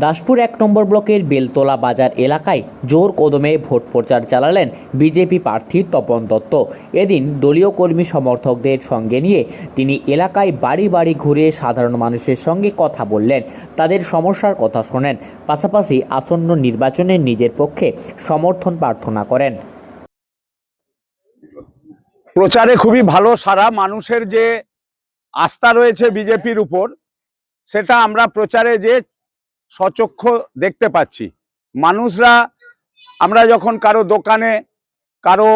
দাসপুর ১ নম্বর ব্লকের বেলতলা বাজার এলাকায় জোর কদমে ভোট প্রচার চালালেন বিজেপি প্রার্থী তপন দত্ত। এদিন দলীয় কর্মী সমর্থকদের সঙ্গে নিয়ে তিনি এলাকায় বাড়ি বাড়ি ঘুরে সাধারণ মানুষের সঙ্গে কথা বললেন, তাদের সমস্যার কথা শোনেন, পাশাপাশি আসন্ন নির্বাচনে নিজের পক্ষে সমর্থন প্রার্থনা করেন। প্রচারে খুবই ভালো সারা, মানুষের যে আস্থা রয়েছে বিজেপির উপর সেটা আমরা প্রচারে যে সচক্ষ দেখতে পাচ্ছি। মানুষরা, আমরা যখন কারো দোকানে কারো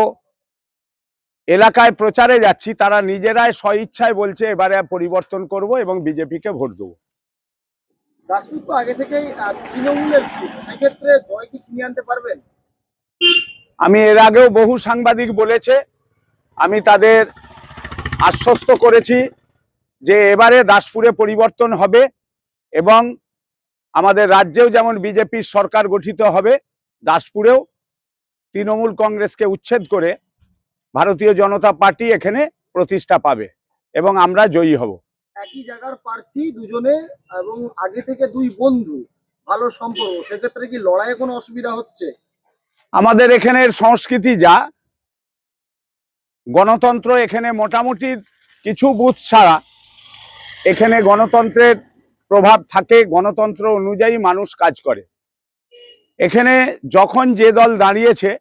এলাকায় প্রচারে যাচ্ছি, তারা নিজেরাই স্বইচ্ছায় বলছে এবারে পরিবর্তন করব এবং বিজেপিকে ভোট দেবো। দাসপুর তো আগে থেকেই তৃণমূলের সিট, সেক্ষেত্রে জয় কি ছিনিয়ে আনতে পারবেন? আমি এর আগেও বহু সাংবাদিক বলেছে, আমি তাদের আশ্বস্ত করেছি যে এবারে দাসপুরে পরিবর্তন হবে এবং আমাদের রাজ্যেও যেমন বিজেপির সরকার গঠিত হবে, দাসপুরেও তৃণমূল কংগ্রেসকে উচ্ছেদ করে ভারতীয় জনতা পার্টি এখানে প্রতিষ্ঠা পাবে এবং আমরা জয়ী হব। একই জায়গার প্রার্থী দুজনে এবং আগে থেকে দুই বন্ধু, ভালো সম্পর্ক, সেক্ষেত্রে কি লড়াইয়ে কোনো অসুবিধা হচ্ছে? আমাদের এখানের সংস্কৃতি যা, গণতন্ত্র এখানে মোটামুটি কিছু বুথ ছাড়া এখানে গণতন্ত্রের প্রভাব থাকে, গণতন্ত্র অনুযায়ী মানুষ কাজ করে। এখানে যখন যে দল দাঁড়িয়েছে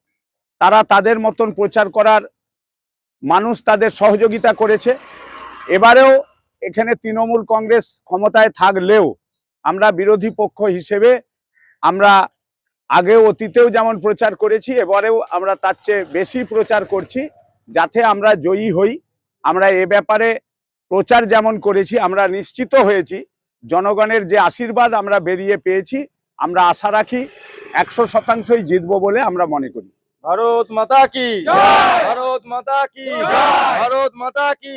তারা তাদের মতন প্রচার করার, মানুষ তাদের সহযোগিতা করেছে। এবারেও এখানে তৃণমূল কংগ্রেস ক্ষমতায় থাকলেও আমরা বিরোধী পক্ষ হিসেবে আমরা আগেও অতীতেও যেমন প্রচার করেছি, এবারেও আমরা তার চেয়ে বেশি প্রচার করছি যাতে আমরা জয়ী হই। আমরা এ ব্যাপারে প্রচার যেমন করেছি, আমরা নিশ্চিত হয়েছি জনগণের যে আশীর্বাদ আমরা বেরিয়ে পেয়েছি, আমরা আশা রাখি 100%ই জিতবো বলে আমরা মনে করি। ভারত মাতা কি, ভারত মাতা কি, ভারত মাতা কি।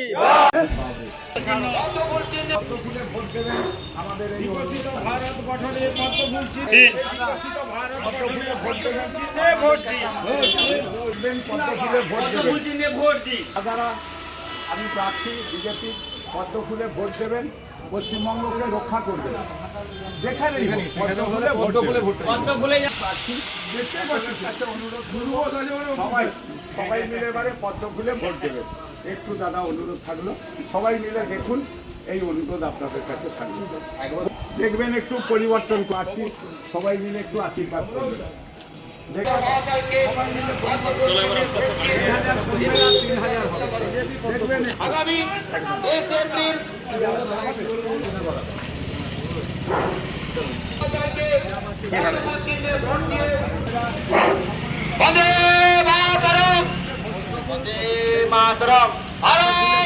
আমি প্রার্থী, বিজেপি পদ্ম ফুলে ভোট দেবেন, পশ্চিমবঙ্গকে রক্ষা করবেন। যেখানে সবাই মিলে এবারে পদ্ম ফুলে ভোট দেবেন। একটু দাদা অনুরোধ থাকলো, সবাই মিলে দেখুন, এই অনুরোধ আপনাদের কাছে থাকবে। দেখবেন একটু পরিবর্তন প্রার্থী, সবাই মিলে একটু আশীর্বাদ করবেন। আগামী 1 এপ্রিল বন্দে মাতরম, বন্দে মাতরম, ভারত